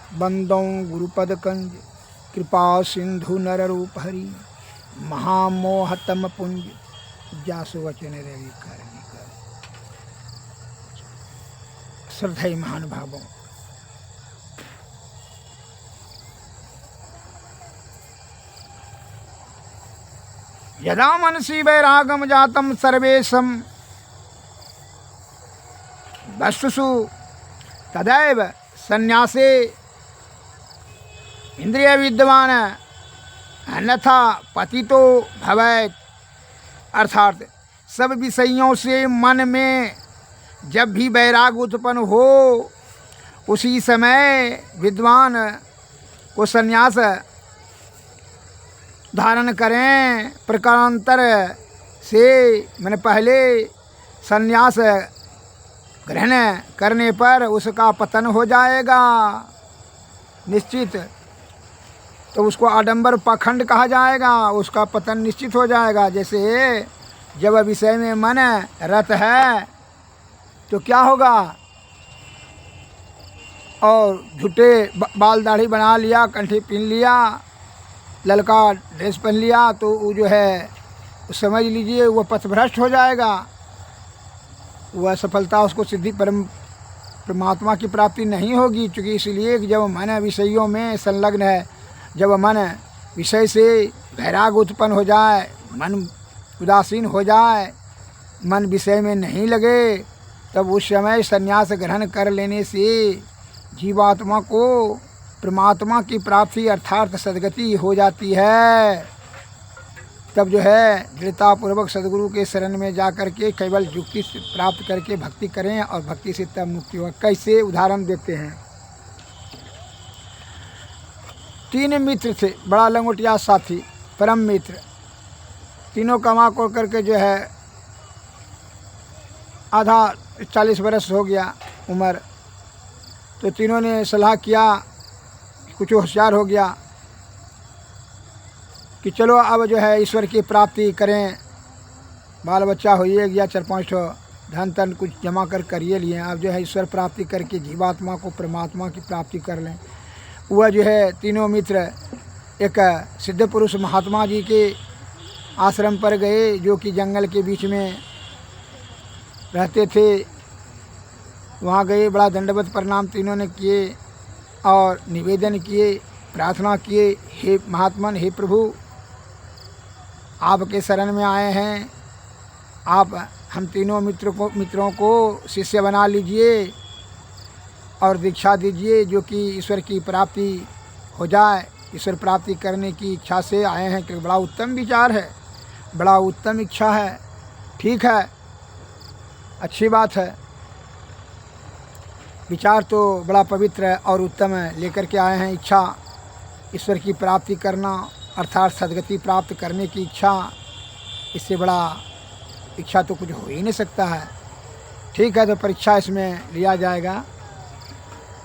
बंदों गुरुपद कंज कृपा सिंधु नर रूप हरि महामोहतम पुंज जासु वचन रवि कर श्रद्धेय महानुभावों, यदा मनसि वैरागम जातम सर्वेशम वस्तुषु तदैव संन्यासे इंद्रिय विद्वान अन्यथा पतितो भवेत्। अर्थात सब विषयों से मन में जब भी वैराग उत्पन्न हो उसी समय विद्वान को संन्यास धारण करें। प्रकारांतर से मैंने पहले संन्यास ग्रहण करने पर उसका पतन हो जाएगा निश्चित, तो उसको आडंबर पाखंड कहा जाएगा, उसका पतन निश्चित हो जाएगा। जैसे जब विषय में मन रत है तो क्या होगा, और झूठे बाल दाढ़ी बना लिया, कंठी पहन लिया, ललका ड्रेस पहन लिया, तो वो जो है समझ लीजिए वो पथभ्रष्ट हो जाएगा। वह सफलता उसको सिद्धि परमात्मा की प्राप्ति नहीं होगी। चूँकि इसलिए कि जब मन विषयों में संलग्न है, जब मन विषय से वैराग उत्पन्न हो जाए, मन उदासीन हो जाए, मन विषय में नहीं लगे, तब उस समय संन्यास ग्रहण कर लेने से जीवात्मा को परमात्मा की प्राप्ति अर्थात सद्गति हो जाती है। तब जो है दृढ़तापूर्वक सदगुरु के शरण में जा कर के केवल युक्ति प्राप्त करके भक्ति करें और भक्ति से तब मुक्ति हो। कैसे उदाहरण देते हैं। 3 मित्र थे, बड़ा लंगोटिया साथी, परम मित्र। तीनों कमा को करके जो है आधा 40 बरस हो गया उम्र, तो तीनों ने सलाह किया, कुछ होशियार हो गया कि चलो अब जो है ईश्वर की प्राप्ति करें, बाल बच्चा होइए गया, 4-5 धन तन कुछ जमा कर करिए लिए, अब जो है ईश्वर प्राप्ति करके जीवात्मा को परमात्मा की प्राप्ति कर लें। वह जो है तीनों मित्र एक सिद्ध पुरुष महात्मा जी के आश्रम पर गए, जो कि जंगल के बीच में रहते थे। वहाँ गए, बड़ा दंडवत प्रणाम तीनों ने किए और निवेदन किए, प्रार्थना किए, हे महात्मन, हे प्रभु, आपके शरण में आए हैं, आप हम तीनों मित्रों को शिष्य बना लीजिए और दीक्षा दीजिए, जो कि ईश्वर की प्राप्ति हो जाए। ईश्वर प्राप्ति करने की इच्छा से आए हैं। कि बड़ा उत्तम विचार है, बड़ा उत्तम इच्छा है, ठीक है, अच्छी बात है। विचार तो बड़ा पवित्र और उत्तम है, लेकर के आए हैं इच्छा ईश्वर की प्राप्ति करना अर्थात सद्गति प्राप्त करने की इच्छा। इससे बड़ा इच्छा तो कुछ हो ही नहीं सकता है। ठीक है, तो परीक्षा इसमें लिया जाएगा।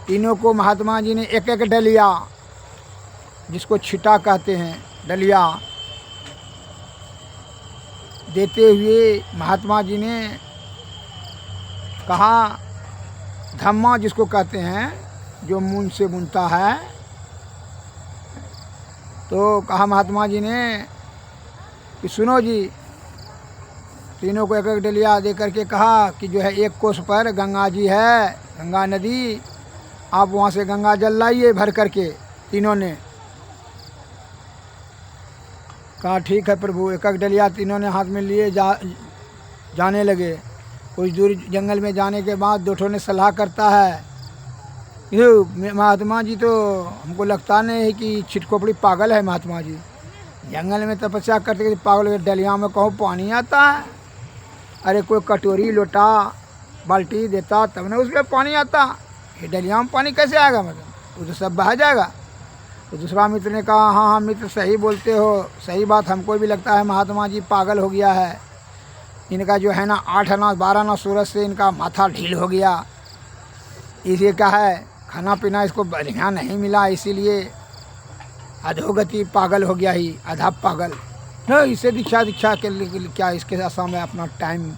तीनों को महात्मा जी ने एक एक डलिया, जिसको छिटा कहते हैं, डलिया देते हुए महात्मा जी ने कहा, धम्मा जिसको कहते हैं, जो मून से बुनता है, तो कहा महात्मा जी ने कि सुनो जी, तीनों को एक एक डलिया दे करके कहा कि जो है एक कोस पर गंगा जी है, गंगा नदी, आप वहाँ से गंगा जल लाइए भर करके। तीनों ने कहा ठीक है प्रभु। एक एक डलिया तीनों ने हाथ में लिए जाने लगे। कुछ दूर जंगल में जाने के बाद दोठों ने सलाह करता है, ये महात्मा जी तो हमको लगता नहीं है कि छिटकोपड़ी पागल है। महात्मा जी जंगल में तपस्या करते पागल, डलिया में कहो पानी आता है, अरे कोई कटोरी लोटा बाल्टी देता तब ना उसमें पानी आता, ये डलिया में पानी कैसे आएगा, मतलब वो तो सब बह जाएगा। तो दूसरा मित्र ने कहा, हाँ हाँ मित्र सही बोलते हो, सही बात, हमको भी लगता है महात्मा जी पागल हो गया है, इनका जो है ना 8 आना 12 आना सूरज से इनका माथा ढील हो गया, इसी का है खाना पीना इसको बढ़िया नहीं मिला, इसीलिए अधोगति पागल हो गया ही, आधा पागल। न इसे दीक्षा के लिए क्या इसके आशा में अपना टाइम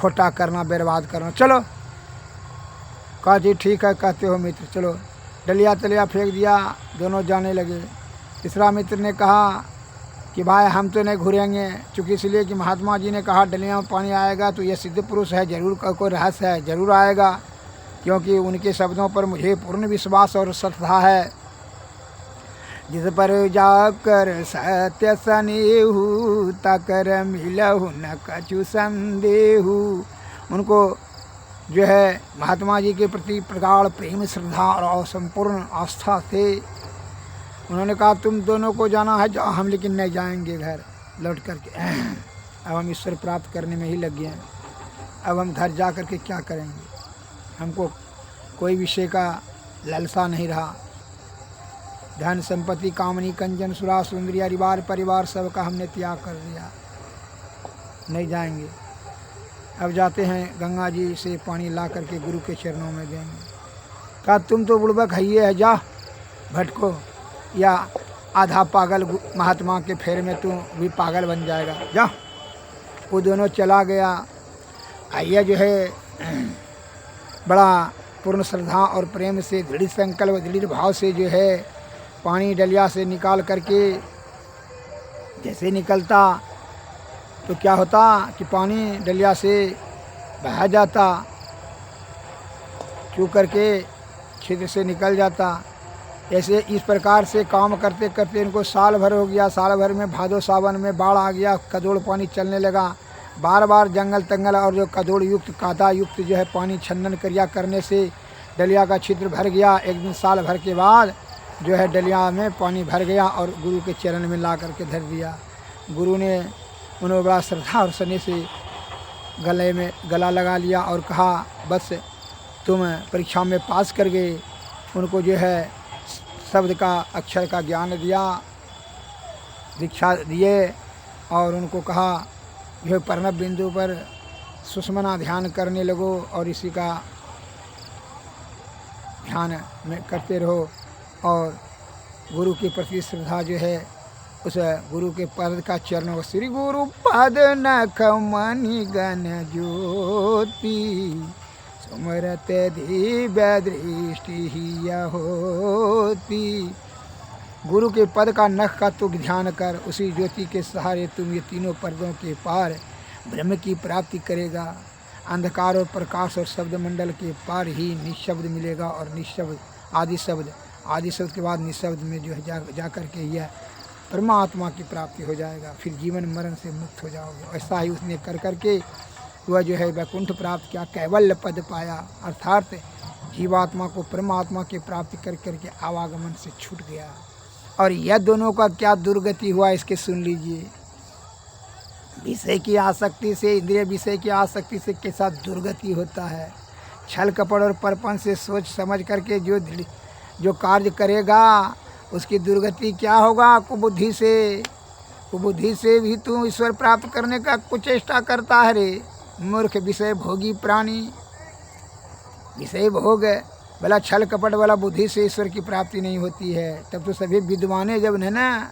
खोटा करना, बर्बाद करना। चलो कहा जी ठीक है कहते हो मित्र, चलो डलिया तलिया फेंक दिया, दोनों जाने लगे। तीसरा मित्र ने कहा कि भाई हम तो नहीं घूरेंगे, चूँकि इसलिए कि महात्मा जी ने कहा डलिया में पानी आएगा तो ये सिद्ध पुरुष है, जरूर कोई रहस्य है, जरूर आएगा, क्योंकि उनके शब्दों पर मुझे पूर्ण विश्वास और श्रद्धा है। जिस पर जाकर सत्य सनेहु तकर मिलहु न कछु संदेहु। उनको जो है महात्मा जी के प्रति प्रगाढ़ प्रेम, श्रद्धा और संपूर्ण आस्था थे। उन्होंने कहा तुम दोनों को जाना है, जाओ, हम लेकिन नहीं जाएंगे घर लौट करके। अब हम ईश्वर प्राप्त करने में ही लग गए हैं, अब हम घर जा करके क्या करेंगे, हमको कोई विषय का लालसा नहीं रहा। धन संपत्ति कामनी कंजन सुरा सुंदरिया रिवार परिवार सब का हमने त्याग कर दिया, नहीं जाएंगे। अब जाते हैं गंगा जी से पानी ला करके गुरु के चरणों में देंगे। कहा तुम तो बुड़बक है, ये है, जा भटको, या आधा पागल महात्मा के फेर में तू भी पागल बन जाएगा, जा। वो दोनों चला गया। आइए जो है बड़ा पूर्ण श्रद्धा और प्रेम से, दृढ़ संकल्प, दृढ़ भाव से जो है पानी डलिया से निकाल करके जैसे निकलता तो क्या होता कि पानी डलिया से बह जाता, चू करके छिद्र से निकल जाता। ऐसे इस प्रकार से काम करते करते इनको साल भर हो गया। साल भर में भादो सावन में बाढ़ आ गया, कदोड़ पानी चलने लगा। बार बार जंगल तंगल और जो कदोड़ युक्त कादा युक्त जो है पानी छन्नन क्रिया करने से डलिया का छिद्र भर गया। एक दिन साल भर के बाद जो है डलिया में पानी भर गया और गुरु के चरण में ला करके धर दिया। गुरु ने उन्हें बड़ा श्रद्धा और स्नेह से गले में गला लगा लिया और कहा बस तुम परीक्षा में पास कर गए। उनको जो है शब्द का अक्षर का ज्ञान दिया, दीक्षा दिए और उनको कहा जो प्रणव बिंदु पर सुषमना ध्यान करने लगो और इसी का ध्यान में करते रहो और गुरु के प्रति श्रद्धा जो है उस गुरु के पद का चरण, श्री गुरु पद नख मणि गण ज्योति सुमरत दिव्य दृष्टि ही होती। गुरु के पद का नख का तू ध्यान कर, उसी ज्योति के सहारे तुम ये तीनों पर्दों के पार ब्रह्म की प्राप्ति करेगा। अंधकार और प्रकाश और शब्द मंडल के पार ही निशब्द मिलेगा और निशब्द आदि शब्द के बाद निशब्द में जो है जा कर के यह परमात्मा की प्राप्ति हो जाएगा। फिर जीवन मरण से मुक्त हो जाओगे। ऐसा ही उसने कर करके वह जो है वैकुंठ प्राप्त किया, कैवल्य पद पाया, अर्थात जीवात्मा को परमात्मा की प्राप्ति कर करके आवागमन से छूट गया। और यह दोनों का क्या दुर्गति हुआ इसके सुन लीजिए। विषय की आसक्ति से, इंद्रिय विषय की आसक्ति से कैसा दुर्गति होता है। छल कपड़ और परपन से सोच समझ करके जो कार्य करेगा उसकी दुर्गति क्या होगा। कुबुद्धि से भी तू ईश्वर प्राप्त करने का कुचेष्टा करता है रे मूर्ख। विषय भोगी प्राणी, विषय भोग भला छल कपट वाला बुद्धि से ईश्वर की प्राप्ति नहीं होती है। तब तो सभी विद्वाने जब है ना,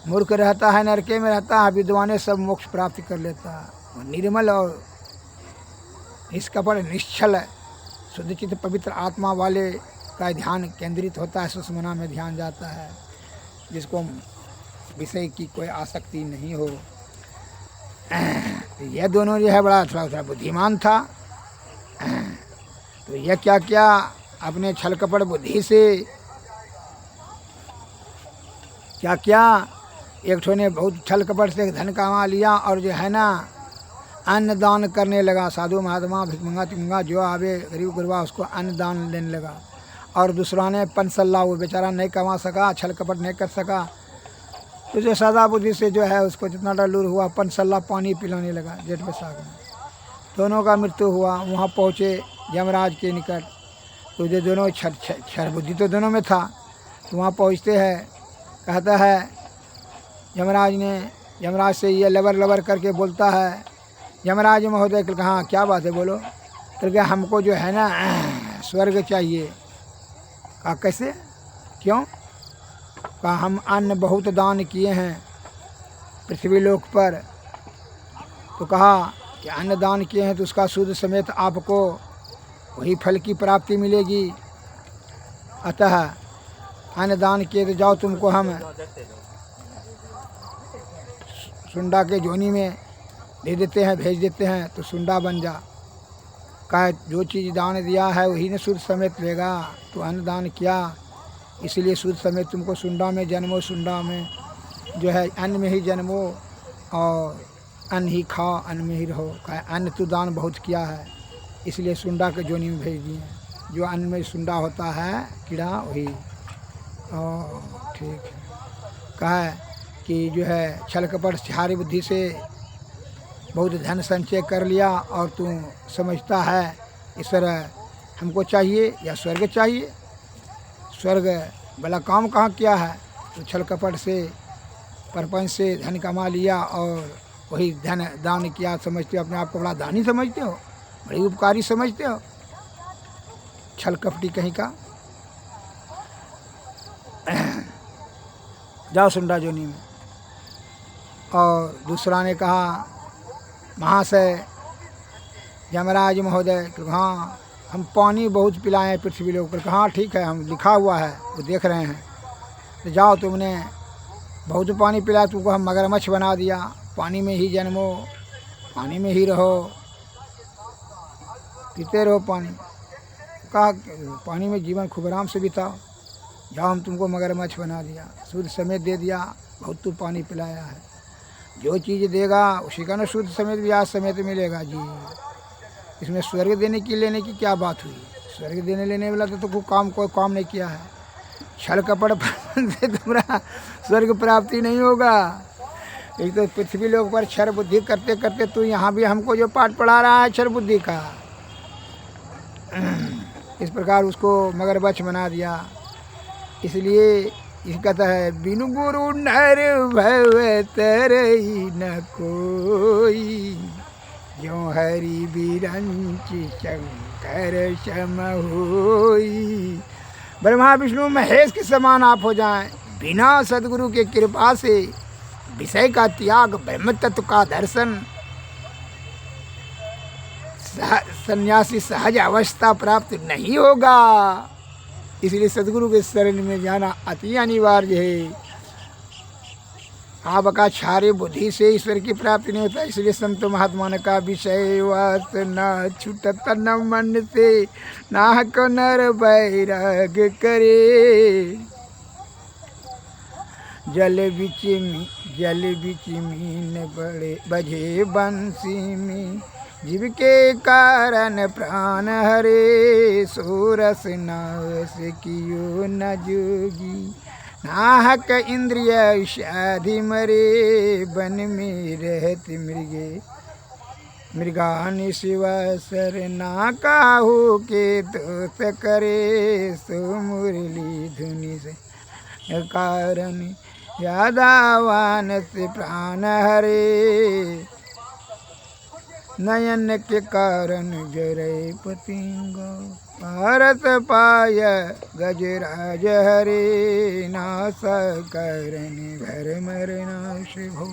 मूर्ख रहता है नरके में रहता है, विद्वाने सब मोक्ष प्राप्त कर लेता है। निर्मल और निष्कपट निश्चल शुद्ध चित्त पवित्र आत्मा वाले का ध्यान केंद्रित होता है, सुषमना में ध्यान जाता है, जिसको विषय की कोई आसक्ति नहीं हो। तो यह दोनों जो है बड़ा थोड़ा बुद्धिमान था। तो यह क्या क्या अपने छल कपट बुद्धि से क्या क्या एक ठो ने बहुत छल कपट से धन कमा लिया और जो है ना अन्न दान करने लगा। साधु महात्मा भिखमंगा तिमंगा जो आवे गरीब गुरबा उसको अन्न दान लेने लगा। और दूसरा ने पंसल्ला, वो बेचारा नहीं कमा सका, छल कपट नहीं कर सका, तो जो सादा बुद्धि से जो है उसको जितना डलूर हुआ पंसल्ला पानी पिलाने लगा जेठ बैसाख में। दोनों का मृत्यु हुआ। वहाँ पहुँचे यमराज के निकट। तो जो दोनों छर बुद्धि तो दोनों में था। तो वहाँ पहुँचते हैं, कहता है यमराज से ये लबर करके बोलता है, यमराज महोदय कहा क्या बात है बोलो। करके हमको जो है ना स्वर्ग चाहिए। कहा कैसे, क्यों। कहा हम अन्न बहुत दान किए हैं पृथ्वी लोक पर। तो कहा कि अन्न दान किए हैं तो उसका सूद समेत आपको वही फल की प्राप्ति मिलेगी। अतः अन्न दान किए तो जाओ तुमको हम सुंडा के जोनी में दे देते हैं, भेज देते हैं, तो सुंडा बन जा। कहा जो चीज़ दान दिया है वही ने सूद समेत लेगा। तो अन्न दान किया इसलिए सूद समेत तुमको सुंडा में जन्मो, सुंडा में जो है अन्न में ही जन्मो और अन्न ही खाओ, अन्न में ही रहो। कहा अन्न तो दान बहुत किया है इसलिए सुंडा के जोनी में भेज दिए। जो अन्न में सुंडा होता है कीड़ा वही। ठीक है। कहा कि जो है छल कपट सिहारी बुद्धि से बहुत धन संचय कर लिया और तू समझता है ईश्वर हमको चाहिए या स्वर्ग चाहिए। स्वर्ग भला काम कहाँ किया है? तो छल कपट से परपंच से धन कमा लिया और वही धन दान किया। समझते हो अपने आप को बड़ा दानी समझते हो, बड़ी उपकारी समझते हो? छल कपटी कहीं का। जाओ सुंडा जोनी में। और दूसरा ने कहा महाशय यमराज महोदय, हाँ हम पानी बहुत पिलाए हैं पृथ्वी लोग पर। हाँ ठीक है, हम लिखा हुआ है वो देख रहे हैं। तो जाओ तुमने बहुत पानी पिलाया, तुमको हम मगरमच्छ बना दिया। पानी में ही जन्मो, पानी में ही रहो, पीते रहो पानी। कहा पानी में जीवन खूब आराम से बिताओ। जाओ हम तुमको मगरमच्छ बना दिया, सूद समेत दे दिया, बहुत तू पानी पिलाया है। जो चीज़ देगा उसी का ना सूद समेत ब्याज समेत मिलेगा जी। इसमें स्वर्ग देने की लेने की क्या बात हुई? स्वर्ग देने लेने वाला तो कोई काम नहीं किया है। छल कपट से तुम्हारा स्वर्ग प्राप्ति नहीं होगा। एक तो पृथ्वी लोक पर क्षर बुद्धि करते करते तू यहाँ भी हमको जो पाठ पढ़ा रहा है क्षर बुद्धि का, इस प्रकार उसको मगरमच्छ बना दिया। इसलिए इसका कहता है बिनु गुरु नर भव तरई न कोई, जो हरि बिरंच शंकर सम होई। ब्रह्मा विष्णु महेश के समान आप हो जाएं, बिना सदगुरु के कृपा से विषय का त्याग, ब्रह्म तत्व का दर्शन, सन्यासी सहज अवस्था प्राप्त नहीं होगा। इसलिए सदगुरु के शरण में जाना अति अनिवार्य है। आपका क्षार्य बुद्धि से ईश्वर की प्राप्ति नहीं होता। इसलिए संत महात्मा ने कहा विषय वासना छूटत न मन से, नाहक नर बैराग करे। जल बिच मीन बड़े बजे बंसी में, जीव के कारण प्राण हरे। सोरस नाश कियो न जोगी, नाहक इंद्रिय शाधि मरे। बन में रहते मृगानि शिवा सर, ना काहू के दोष करे। सो मुरली धुनि से कारण, यादावान से प्राण हरे। नयन के कारण जरे पतिंगा, भारत पाय गजराज हरे। नाश कारण भर मर नाश भो,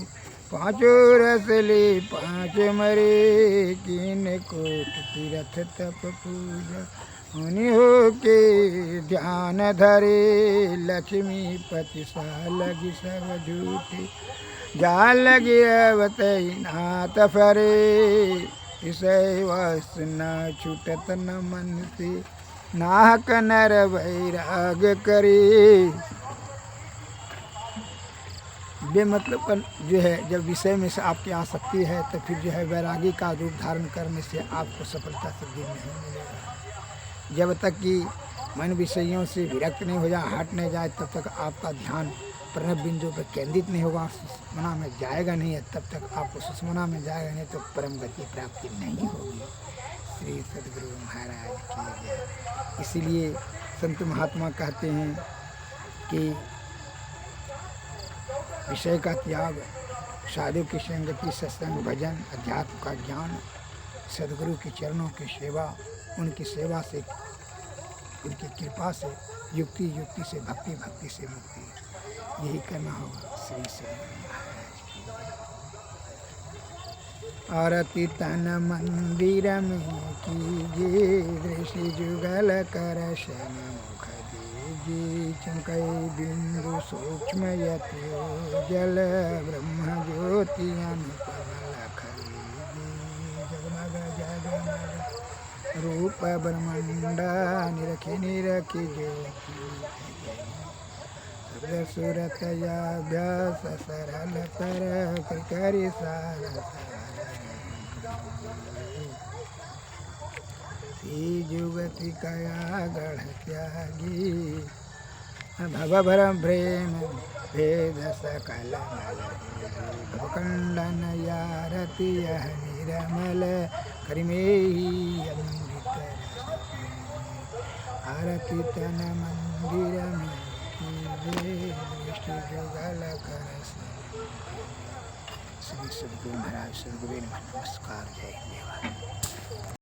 पाँचों रस ले पाँच मरे। किन कोट तीरथ तप पूजा, मुनि हो के ध्यान धरे। लक्ष्मी पति सा लगी सब झूठे, जा लगे अवतई नाथ फरे। विषय वासना छूटत न मन से, नाहक नर वैराग करे। बेमतलब जो है जब विषय में से आपकी आसक्ति है तो फिर जो है वैरागी का रूप धारण करने से आपको सफलता सिद्धि नहीं मिलेगा। जब तक कि मन विषयों से विरक्त नहीं हो जाए, हट नहीं जाए, तब तक आपका ध्यान प्रणव बिंदु पर केंद्रित नहीं होगा, सुषमना में जाएगा नहीं है। तब तक आपको सुषमना में जाएगा नहीं तो परम गति प्राप्ति नहीं होगी। श्री सदगुरु महाराज की जय। इसीलिए संत महात्मा कहते हैं कि विषय का त्याग, साधु की संगति, सत्संग, भजन, अध्यात्म का ज्ञान, सदगुरु के चरणों की सेवा, उनकी सेवा से, उनकी कृपा से, युक्ति से भक्ति, भक्ति से मुक्ति, यही करना होगा। श्री सदगुरु महाराज की। आरती तन मंदिर में कीजिए, दृष्टि जुगल कर शन मुख जी चमकै बिंदु सूक्ष्म यति जल ब्रह्म ज्योति अनुपम लखई जगमग जगमग रूप ब्रह्मांड निरखि निरखि ज्योति शब्द सुरत अभ्यास सरल तर करि सार जुगति कया गढ़ त्यागी भव भरम प्रेम भेद सकल भवखंडन यारति यह निरमल करिमेहि अमृत आरती तन मंदिर में कीजे दृष्टि जुगल कर श्री सद्गुरु महाराज सद्गुरु नमस्कार जय देवा।